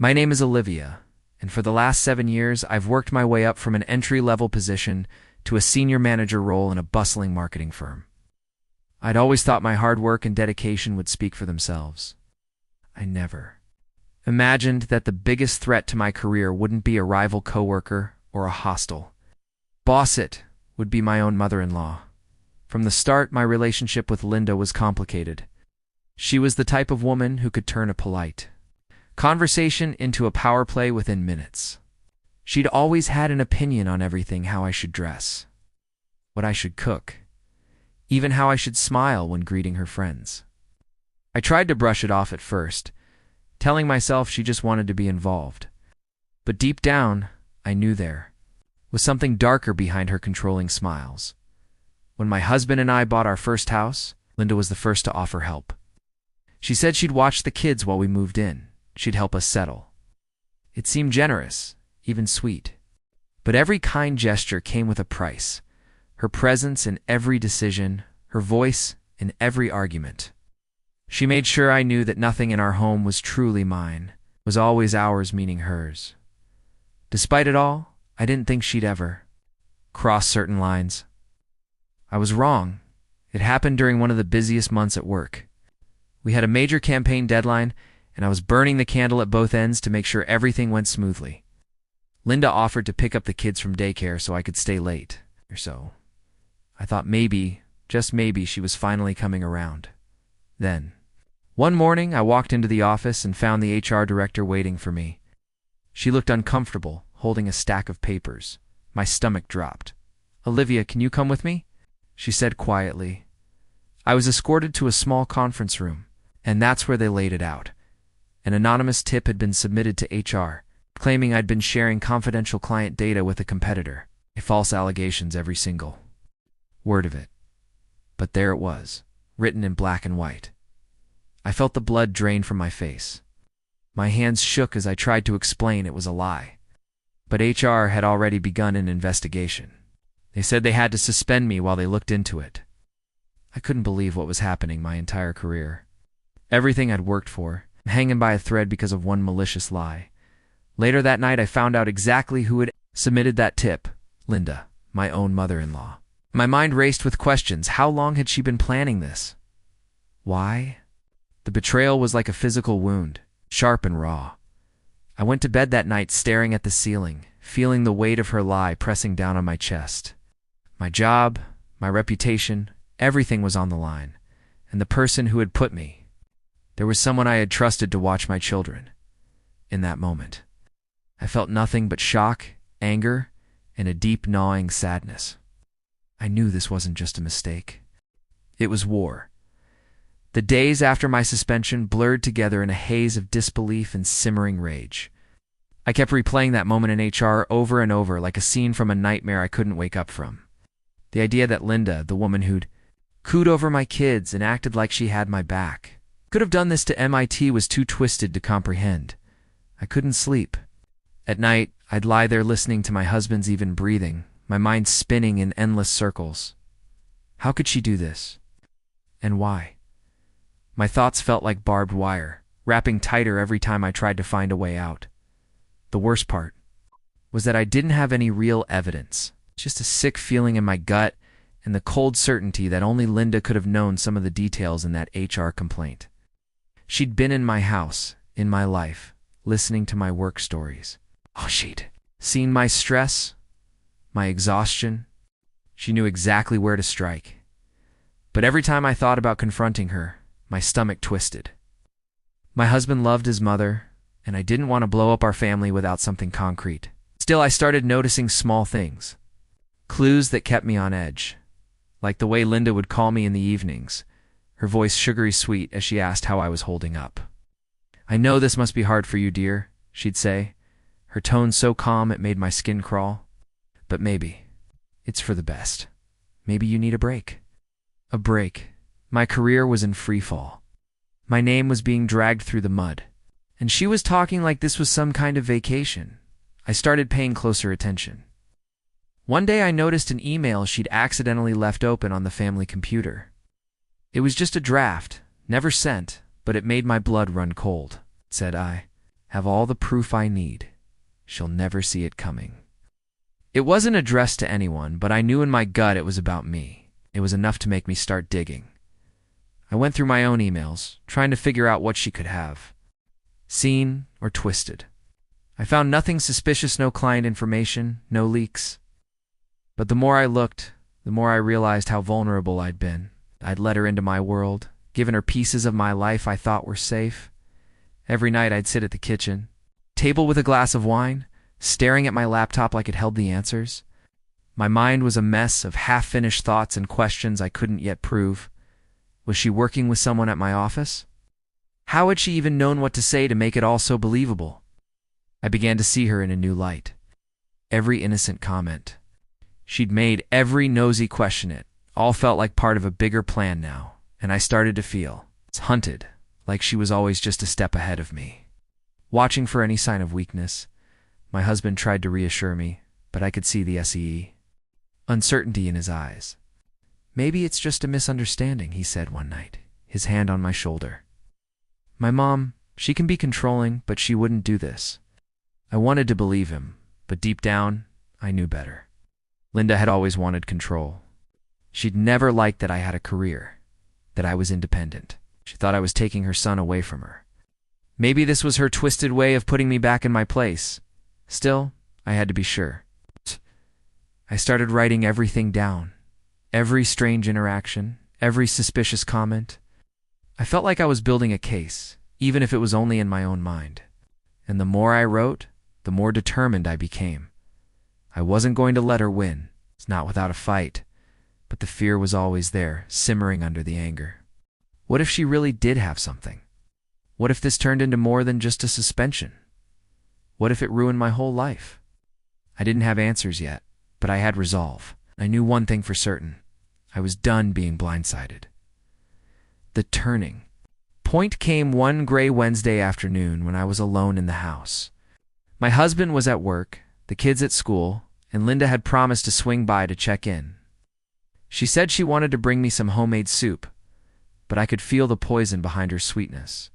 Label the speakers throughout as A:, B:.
A: My name is Olivia, and for the last 7 years, I've worked my way up from an entry-level position to a senior manager role in a bustling marketing firm. I'd always thought my hard work and dedication would speak for themselves. I never imagined that the biggest threat to my career wouldn't be a rival coworker or a hostile boss. It would be my own mother-in-law. From the start, my relationship with Linda was complicated. She was the type of woman who could turn a polite conversation into a power play within minutes. She'd always had an opinion on everything: how I should dress, what I should cook, even how I should smile when greeting her friends. I tried to brush it off at first, telling myself she just wanted to be involved. But deep down, I knew there was something darker behind her controlling smiles. When my husband and I bought our first house, Linda was the first to offer help. She said she'd watch the kids while we moved in. She'd help us settle. It seemed generous, even sweet. But every kind gesture came with a price. Her presence in every decision, her voice in every argument. She made sure I knew that nothing in our home was truly mine, was always ours, meaning hers. Despite it all, I didn't think she'd ever cross certain lines. I was wrong. It happened during one of the busiest months at work. We had a major campaign deadline, and I was burning the candle at both ends to make sure everything went smoothly. Linda offered to pick up the kids from daycare so I could stay late or so. I thought maybe, just maybe, she was finally coming around. Then, one morning, I walked into the office and found the HR director waiting for me. She looked uncomfortable, holding a stack of papers. My stomach dropped. "Olivia, can you come with me?" she said quietly. I was escorted to a small conference room, and that's where they laid it out. An anonymous tip had been submitted to HR, claiming I'd been sharing confidential client data with a competitor. False allegations, every single word of it. But there it was, written in black and white. I felt the blood drain from my face. My hands shook as I tried to explain it was a lie. But HR had already begun an investigation. They said they had to suspend me while they looked into it. I couldn't believe what was happening my entire career. Everything I'd worked for, hanging by a thread because of one malicious lie. Later that night, I found out exactly who had submitted that tip: Linda, my own mother-in-law. My mind raced with questions. How long had she been planning this? Why? The betrayal was like a physical wound, sharp and raw. I went to bed that night staring at the ceiling, feeling the weight of her lie pressing down on my chest. My job, my reputation, everything was on the line. And the person who had put me, there was someone I had trusted to watch my children. In that moment, I felt nothing but shock, anger, and a deep gnawing sadness. I knew this wasn't just a mistake. It was war. The days after my suspension blurred together in a haze of disbelief and simmering rage. I kept replaying that moment in HR over and over, like a scene from a nightmare I couldn't wake up from. The idea that Linda, the woman who'd cooed over my kids and acted like she had my back, could have done this to MIT was too twisted to comprehend. I couldn't sleep. At night, I'd lie there listening to my husband's even breathing, my mind spinning in endless circles. How could she do this? And why? My thoughts felt like barbed wire, wrapping tighter every time I tried to find a way out. The worst part was that I didn't have any real evidence, just a sick feeling in my gut and the cold certainty that only Linda could have known some of the details in that HR complaint. She'd been in my house, in my life, listening to my work stories. She'd seen my stress, my exhaustion. She knew exactly where to strike. But every time I thought about confronting her, my stomach twisted. My husband loved his mother, and I didn't want to blow up our family without something concrete. Still, I started noticing small things, clues that kept me on edge, like the way Linda would call me in the evenings, her voice sugary sweet as she asked how I was holding up. "I know this must be hard for you, dear," she'd say, her tone so calm it made my skin crawl. "But maybe it's for the best. Maybe you need a break." A break. My career was in free fall. My name was being dragged through the mud. And she was talking like this was some kind of vacation. I started paying closer attention. One day I noticed an email she'd accidentally left open on the family computer. It was just a draft, never sent, but it made my blood run cold. It said, "I Have all the proof I need. She'll never see it coming. It wasn't addressed to anyone, but I knew in my gut it was about me. It was enough to make me start digging. I went through my own emails, trying to figure out what she could have seen or twisted. I found nothing suspicious, no client information, no leaks. But the more I looked, the more I realized how vulnerable I'd been. I'd let her into my world, given her pieces of my life I thought were safe. Every night I'd sit at the kitchen table with a glass of wine, staring at my laptop like it held the answers. My mind was a mess of half-finished thoughts and questions I couldn't yet prove. Was she working with someone at my office? How had she even known what to say to make it all so believable? I began to see her in a new light. Every innocent comment she'd made, every nosy question, it all felt like part of a bigger plan now, and I started to feel hunted, like she was always just a step ahead of me. Watching for any sign of weakness, my husband tried to reassure me, but I could see the uncertainty in his eyes. Maybe it's just a misunderstanding, he said one night, his hand on my shoulder. My mom, she can be controlling, but she wouldn't do this. I wanted to believe him, but deep down, I knew better. Linda had always wanted control. She'd never liked that I had a career, that I was independent. She thought I was taking her son away from her. Maybe this was her twisted way of putting me back in my place. Still, I had to be sure. I started writing everything down. Every strange interaction, every suspicious comment. I felt like I was building a case, even if it was only in my own mind. And the more I wrote, the more determined I became. I wasn't going to let her win. It's not without a fight. But the fear was always there, simmering under the anger. What if she really did have something? What if this turned into more than just a suspension? What if it ruined my whole life? I didn't have answers yet, but I had resolve. I knew one thing for certain. I was done being blindsided. The turning point came one gray Wednesday afternoon when I was alone in the house. My husband was at work, the kids at school, and Linda had promised to swing by to check in. She said she wanted to bring me some homemade soup, but I could feel the poison behind her sweetness.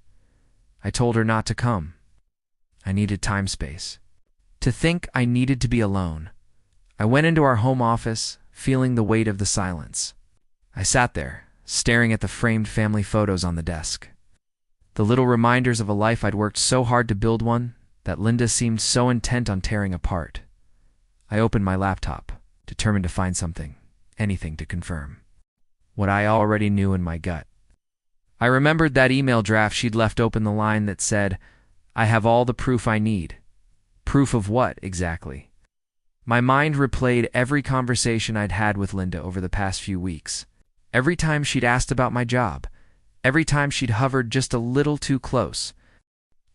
A: I told her not to come. I needed time space. To think I needed to be alone. I went into our home office, feeling the weight of the silence. I sat there, staring at the framed family photos on the desk. The little reminders of a life I'd worked so hard to build, one that Linda seemed so intent on tearing apart. I opened my laptop, determined to find something, anything to confirm what I already knew in my gut. I remembered that email draft she'd left open, the line that said, "I have all the proof I need." Proof of what, exactly? My mind replayed every conversation I'd had with Linda over the past few weeks. Every time she'd asked about my job. Every time she'd hovered just a little too close.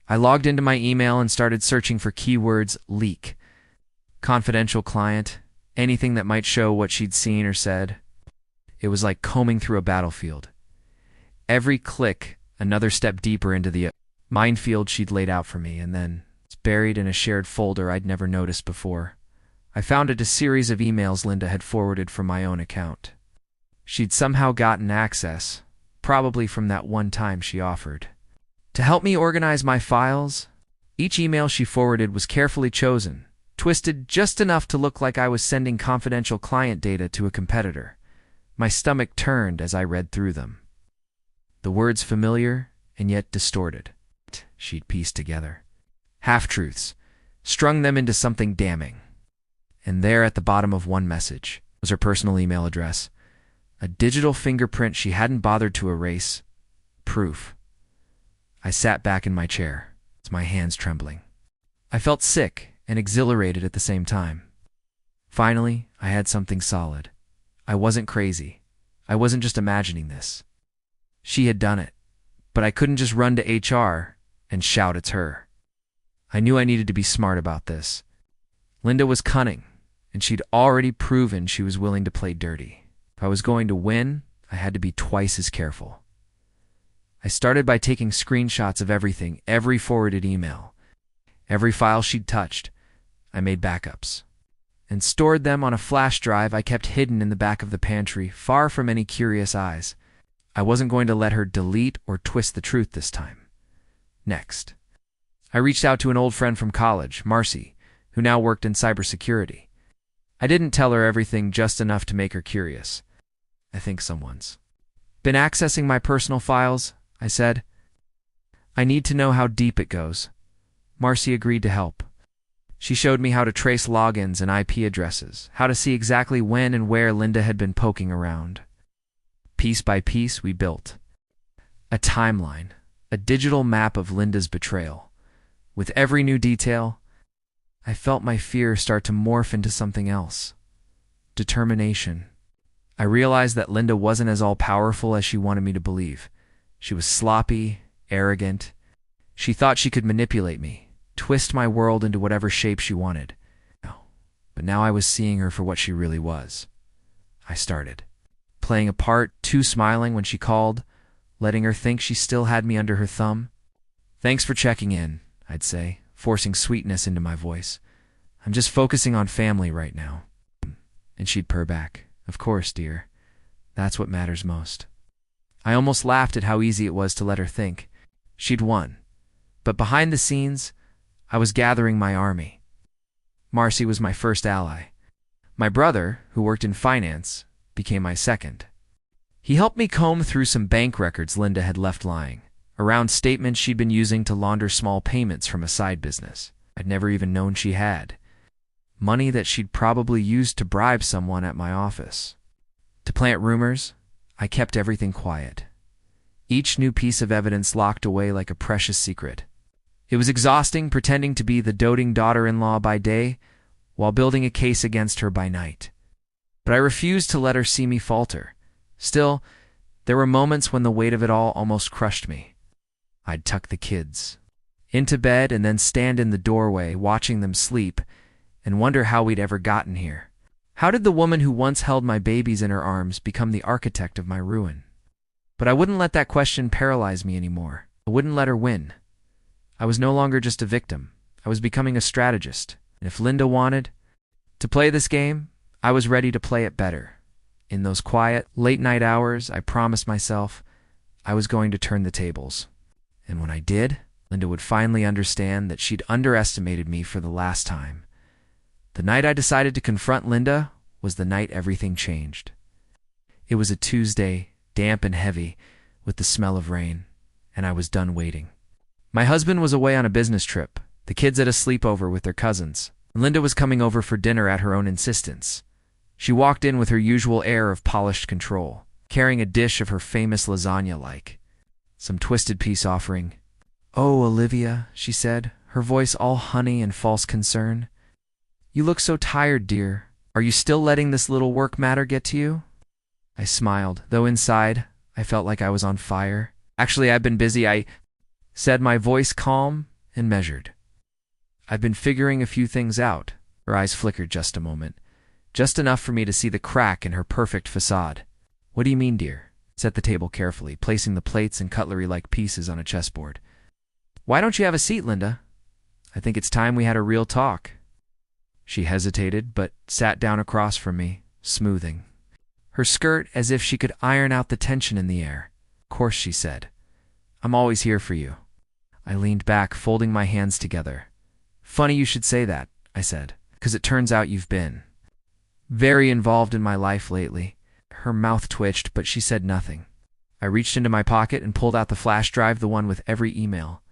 A: I logged into my email and started searching for keywords: leak, confidential client, anything that might show what she'd seen or said. It was like combing through a battlefield. Every click, another step deeper into the minefield she'd laid out for me, and then it's buried in a shared folder I'd never noticed before. I found it a series of emails Linda had forwarded from my own account. She'd somehow gotten access, probably from that one time she offered to help me organize my files. Each email she forwarded was carefully chosen, twisted just enough to look like I was sending confidential client data to a competitor. My stomach turned as I read through them. The words familiar and yet distorted. She'd pieced together half-truths, strung them into something damning. And there at the bottom of one message was her personal email address, a digital fingerprint she hadn't bothered to erase. Proof. I sat back in my chair, my hands trembling. I felt sick and exhilarated at the same time. Finally, I had something solid. I wasn't crazy. I wasn't just imagining this. She had done it, but I couldn't just run to HR and shout it's her. I knew I needed to be smart about this. Linda was cunning, and she'd already proven she was willing to play dirty. If I was going to win, I had to be twice as careful. I started by taking screenshots of everything, every forwarded email, every file she'd touched. I made backups and stored them on a flash drive I kept hidden in the back of the pantry, far from any curious eyes. I wasn't going to let her delete or twist the truth this time. Next, I reached out to an old friend from college, Marcy, who now worked in cybersecurity. I didn't tell her everything, just enough to make her curious. I think someone's been accessing my personal files, I said. I need to know how deep it goes. Marcy agreed to help. She showed me how to trace logins and IP addresses, how to see exactly when and where Linda had been poking around. Piece by piece, we built a timeline, a digital map of Linda's betrayal. With every new detail, I felt my fear start to morph into something else. Determination. I realized that Linda wasn't as all-powerful as she wanted me to believe. She was sloppy, arrogant. She thought she could manipulate me, twist my world into whatever shape she wanted. But now I was seeing her for what she really was. I started playing a part, too smiling when she called, letting her think she still had me under her thumb. Thanks for checking in, I'd say, forcing sweetness into my voice. I'm just focusing on family right now. And she'd purr back, of course, dear. That's what matters most. I almost laughed at how easy it was to let her think she'd won. But behind the scenes, I was gathering my army. Marcy was my first ally. My brother, who worked in finance, became my second. He helped me comb through some bank records Linda had left lying, around statements she'd been using to launder small payments from a side business I'd never even known she had. Money that she'd probably used to bribe someone at my office. To plant rumors, I kept everything quiet. Each new piece of evidence locked away like a precious secret. It was exhausting pretending to be the doting daughter-in-law by day while building a case against her by night. But I refused to let her see me falter. Still, there were moments when the weight of it all almost crushed me. I'd tuck the kids into bed and then stand in the doorway watching them sleep and wonder how we'd ever gotten here. How did the woman who once held my babies in her arms become the architect of my ruin? But I wouldn't let that question paralyze me anymore. I wouldn't let her win. I was no longer just a victim. I was becoming a strategist. And if Linda wanted to play this game, I was ready to play it better. In those quiet, late-night hours, I promised myself I was going to turn the tables. And when I did, Linda would finally understand that she'd underestimated me for the last time. The night I decided to confront Linda was the night everything changed. It was a Tuesday, damp and heavy, with the smell of rain, and I was done waiting. My husband was away on a business trip, the kids at a sleepover with their cousins. Linda was coming over for dinner at her own insistence. She walked in with her usual air of polished control, carrying a dish of her famous lasagna-like. Some twisted peace offering. "Oh, Olivia," she said, her voice all honey and false concern. "You look so tired, dear. Are you still letting this little work matter get to you?" I smiled, though inside I felt like I was on fire. "Actually, I've been busy," I said, my voice calm and measured. "I've been figuring a few things out." Her eyes flickered just a moment, just enough for me to see the crack in her perfect facade. "What do you mean, dear?" Set the table carefully, placing the plates and cutlery like pieces on a chessboard. "Why don't you have a seat, Linda? I think it's time we had a real talk." She hesitated, but sat down across from me, smoothing her skirt as if she could iron out the tension in the air. "Of course," she said. "I'm always here for you." I leaned back, folding my hands together. "Funny you should say that," I said, "because it turns out you've been very involved in my life lately." Her mouth twitched, but she said nothing. I reached into my pocket and pulled out the flash drive, the one with every email,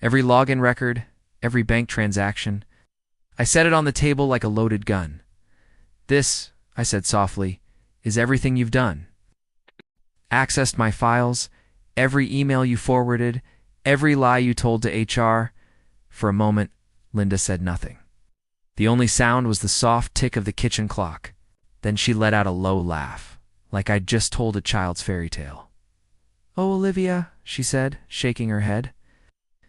A: every login record, every bank transaction. I set it on the table like a loaded gun. "This," I said softly, "is everything you've done. Accessed my files, every email you forwarded, every lie you told to HR." For a moment, Linda said nothing. The only sound was the soft tick of the kitchen clock. Then she let out a low laugh, like I'd just told a child's fairy tale. "Oh, Olivia," she said, shaking her head.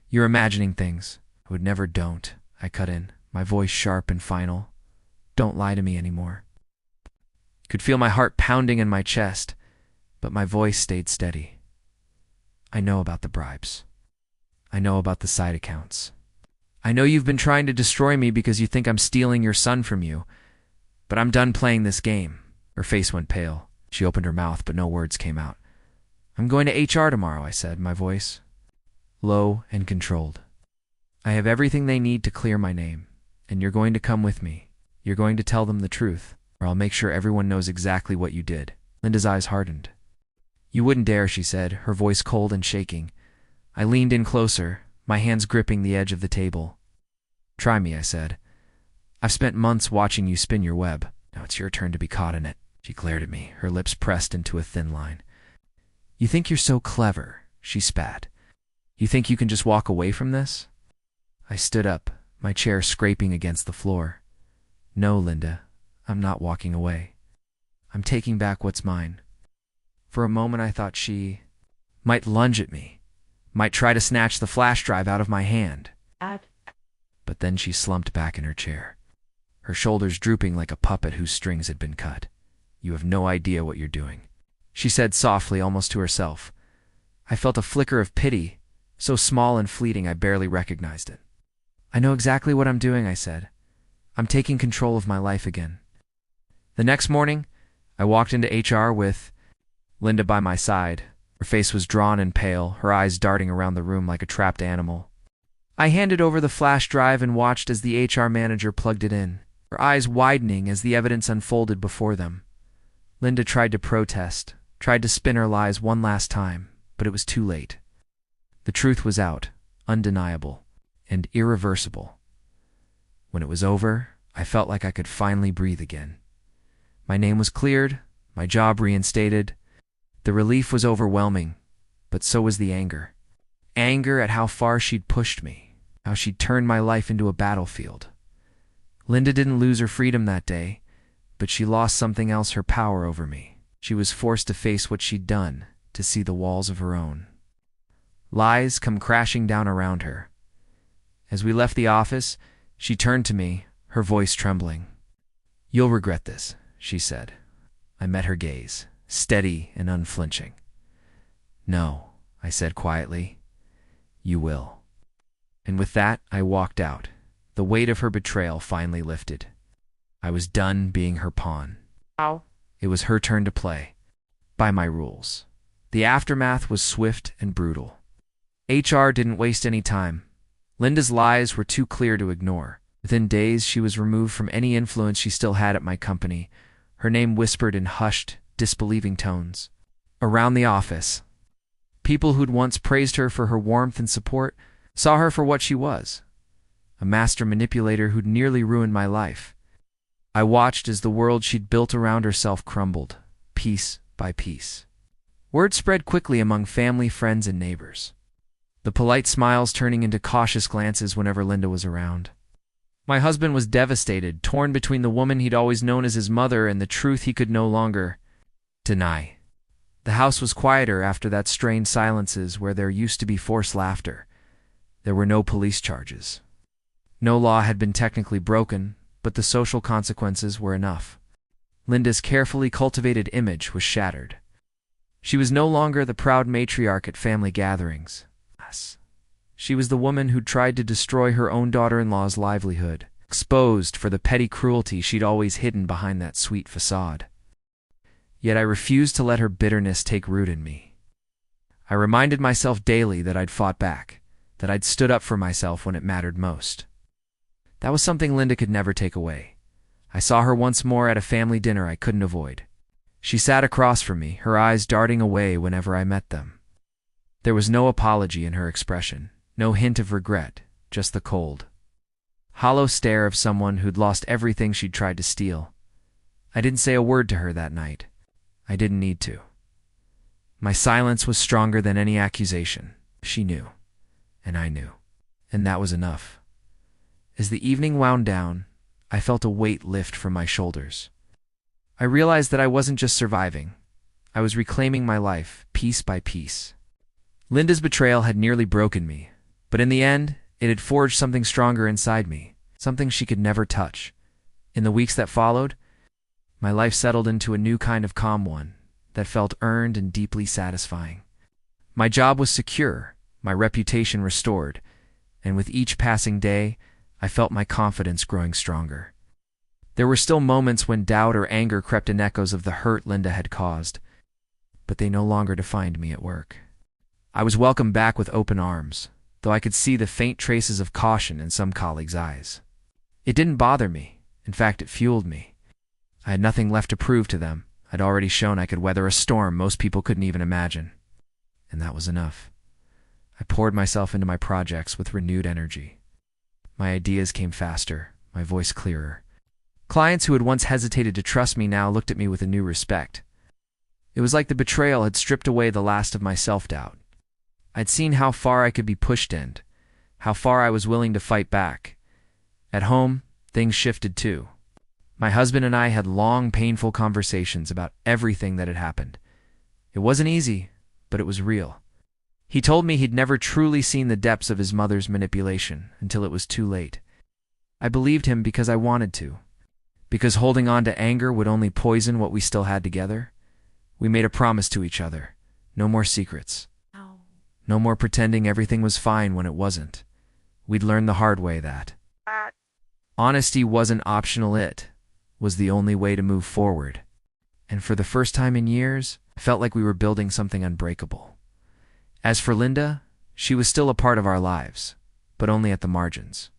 A: "You're imagining things. I would never don't," I cut in, my voice sharp and final. "Don't lie to me anymore." Could feel my heart pounding in my chest, but my voice stayed steady. "I know about the bribes. I know about the side accounts. I know you've been trying to destroy me because you think I'm stealing your son from you, but I'm done playing this game." Her face went pale. She opened her mouth, but no words came out. "I'm going to HR tomorrow," I said, my voice low and controlled. I have everything they need to clear my name, and you're going to come with me. You're going to tell them the truth, or I'll make sure everyone knows exactly what you did." Linda's eyes hardened. "You wouldn't dare," she said, her voice cold and shaking. I leaned in closer, my hands gripping the edge of the table. "Try me," I said. "I've spent months watching you spin your web. Now it's your turn to be caught in it." She glared at me, her lips pressed into a thin line. "You think you're so clever," she spat. "You think you can just walk away from this?" I stood up, my chair scraping against the floor. "No, Linda, I'm not walking away. I'm taking back what's mine." For a moment I thought she might lunge at me, might try to snatch the flash drive out of my hand. But then she slumped back in her chair, her shoulders drooping like a puppet whose strings had been cut. "You have no idea what you're doing," she said softly, almost to herself. I felt a flicker of pity, so small and fleeting I barely recognized it. "I know exactly what I'm doing," I said. "I'm taking control of my life again." The next morning, I walked into HR with Linda by my side. Her face was drawn and pale, her eyes darting around the room like a trapped animal. I handed over the flash drive and watched as the HR manager plugged it in, her eyes widening as the evidence unfolded before them. Linda tried to protest, tried to spin her lies one last time, but it was too late. The truth was out, undeniable, and irreversible. When it was over, I felt like I could finally breathe again. My name was cleared, my job reinstated. The relief was overwhelming, but so was the anger. Anger at how far she'd pushed me, how she'd turned my life into a battlefield. Linda didn't lose her freedom that day, but she lost something else, her power over me. She was forced to face what she'd done, to see the walls of her own. Lies come crashing down around her. As we left the office, she turned to me, her voice trembling. "You'll regret this," she said. I met her gaze, steady and unflinching. "No," I said quietly. "You will." And with that, I walked out. The weight of her betrayal finally lifted. I was done being her pawn. It was her turn to play, by my rules. The aftermath was swift and brutal. HR didn't waste any time. Linda's lies were too clear to ignore. Within days, she was removed from any influence she still had at my company, her name whispered in hushed, disbelieving tones. Around the office, people who'd once praised her for her warmth and support saw her for what she was, a master manipulator who'd nearly ruined my life. I watched as the world she'd built around herself crumbled, piece by piece. Word spread quickly among family, friends, and neighbors, the polite smiles turning into cautious glances whenever Linda was around. My husband was devastated, torn between the woman he'd always known as his mother and the truth he could no longer deny. The house was quieter after that strained silences where there used to be forced laughter. There were no police charges. No law had been technically broken, but the social consequences were enough. Linda's carefully cultivated image was shattered. She was no longer the proud matriarch at family gatherings. She was the woman who'd tried to destroy her own daughter-in-law's livelihood, exposed for the petty cruelty she'd always hidden behind that sweet facade. Yet I refused to let her bitterness take root in me. I reminded myself daily that I'd fought back, that I'd stood up for myself when it mattered most. That was something Linda could never take away. I saw her once more at a family dinner I couldn't avoid. She sat across from me, her eyes darting away whenever I met them. There was no apology in her expression, no hint of regret, just the cold, hollow stare of someone who'd lost everything she'd tried to steal. I didn't say a word to her that night. I didn't need to. My silence was stronger than any accusation. She knew, and I knew, and that was enough. As the evening wound down, I felt a weight lift from my shoulders. I realized that I wasn't just surviving. I was reclaiming my life, piece by piece. Linda's betrayal had nearly broken me, but in the end, it had forged something stronger inside me, something she could never touch. In the weeks that followed, my life settled into a new kind of calm one that felt earned and deeply satisfying. My job was secure, my reputation restored, and with each passing day, I felt my confidence growing stronger. There were still moments when doubt or anger crept in echoes of the hurt Linda had caused, but they no longer defined me at work. I was welcomed back with open arms. though I could see the faint traces of caution in some colleagues' eyes. It didn't bother me. In fact, it fueled me. I had nothing left to prove to them. I'd already shown I could weather a storm most people couldn't even imagine. And that was enough. I poured myself into my projects with renewed energy. My ideas came faster, my voice clearer. Clients who had once hesitated to trust me now looked at me with a new respect. It was like the betrayal had stripped away the last of my self-doubt. I'd seen how far I could be pushed and how far I was willing to fight back. At home, things shifted too. My husband and I had long, painful conversations about everything that had happened. It wasn't easy, but it was real. He told me he'd never truly seen the depths of his mother's manipulation until it was too late. I believed him because I wanted to. Because holding on to anger would only poison what we still had together. We made a promise to each other. No more secrets. No more pretending everything was fine when it wasn't. We'd learned the hard way that honesty wasn't optional, it was the only way to move forward. And for the first time in years, I felt like we were building something unbreakable. As for Linda, she was still a part of our lives, but only at the margins.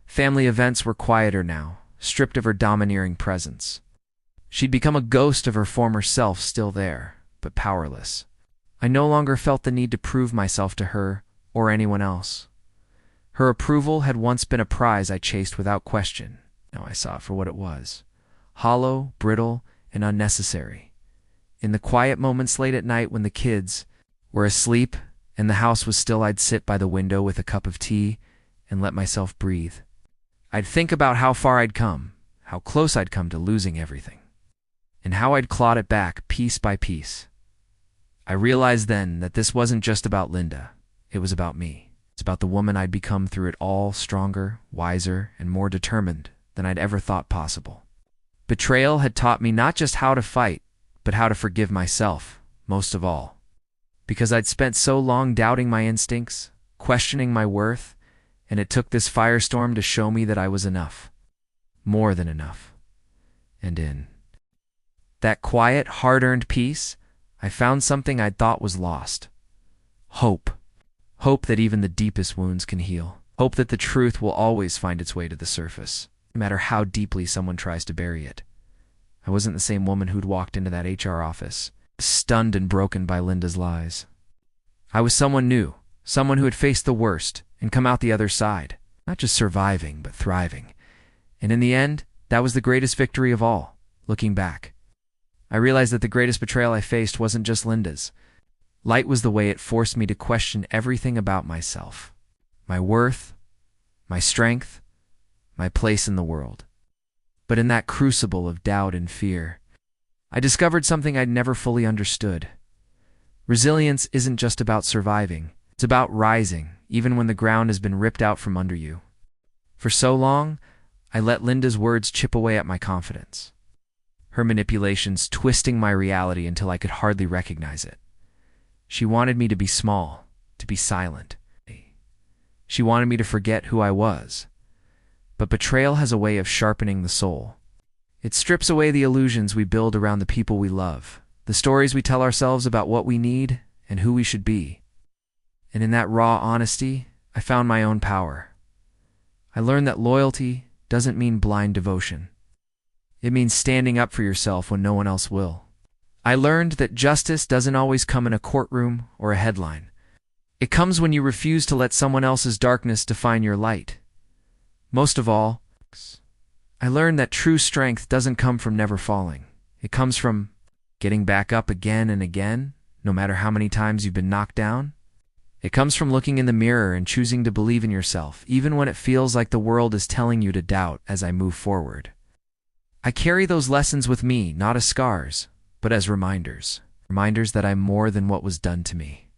A: Family events were quieter now, stripped of her domineering presence. She'd become a ghost of her former self, still there, but powerless. I no longer felt the need to prove myself to her or anyone else. Her approval had once been a prize I chased without question. Now I saw it for what it was: hollow, brittle, and unnecessary. In the quiet moments late at night when the kids were asleep and the house was still, I'd sit by the window with a cup of tea and let myself breathe. I'd think about how far I'd come, how close I'd come to losing everything, and how I'd clawed it back piece by piece. I realized then that this wasn't just about Linda. It was about me. It's about the woman I'd become through it all, stronger, wiser, and more determined than I'd ever thought possible. Betrayal had taught me not just how to fight, but how to forgive myself, most of all. Because I'd spent so long doubting my instincts, questioning my worth, and it took this firestorm to show me that I was enough. More than enough. And in that quiet, hard-earned peace, I found something I'd thought was lost. Hope. Hope that even the deepest wounds can heal. Hope that the truth will always find its way to the surface, no matter how deeply someone tries to bury it. I wasn't the same woman who'd walked into that HR office, stunned and broken by Linda's lies. I was someone new, someone who had faced the worst and come out the other side, not just surviving, but thriving. And in the end, that was the greatest victory of all, looking back. I realized that the greatest betrayal I faced wasn't just Linda's. Light was the way it forced me to question everything about myself, my worth, my strength, my place in the world. But in that crucible of doubt and fear, I discovered something I'd never fully understood. Resilience isn't just about surviving. It's about rising, even when the ground has been ripped out from under you. For so long, I let Linda's words chip away at my confidence. Her manipulations twisting my reality until I could hardly recognize it. She wanted me to be small, to be silent. She wanted me to forget who I was. But betrayal has a way of sharpening the soul. It strips away the illusions we build around the people we love, the stories we tell ourselves about what we need and who we should be. And in that raw honesty, I found my own power. I learned that loyalty doesn't mean blind devotion. It means standing up for yourself when no one else will. I learned that justice doesn't always come in a courtroom or a headline. It comes when you refuse to let someone else's darkness define your light. Most of all, I learned that true strength doesn't come from never falling. It comes from getting back up again and again, no matter how many times you've been knocked down. It comes from looking in the mirror and choosing to believe in yourself, even when it feels like the world is telling you to doubt. As I move forward, I carry those lessons with me, not as scars, but as reminders. Reminders that I'm more than what was done to me.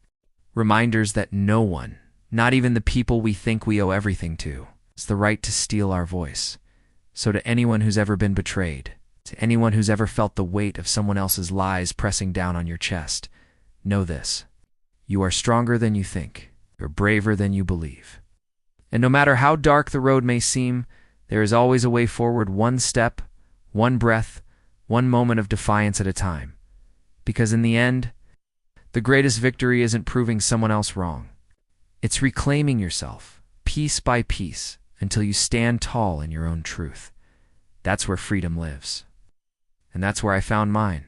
A: Reminders that no one, not even the people we think we owe everything to, has the right to steal our voice. So to anyone who's ever been betrayed, to anyone who's ever felt the weight of someone else's lies pressing down on your chest, know this: you are stronger than you think. You're braver than you believe. And no matter how dark the road may seem, there is always a way forward, one step, one breath, one moment of defiance at a time. Because in the end, the greatest victory isn't proving someone else wrong. It's reclaiming yourself, piece by piece, until you stand tall in your own truth. That's where freedom lives. And that's where I found mine.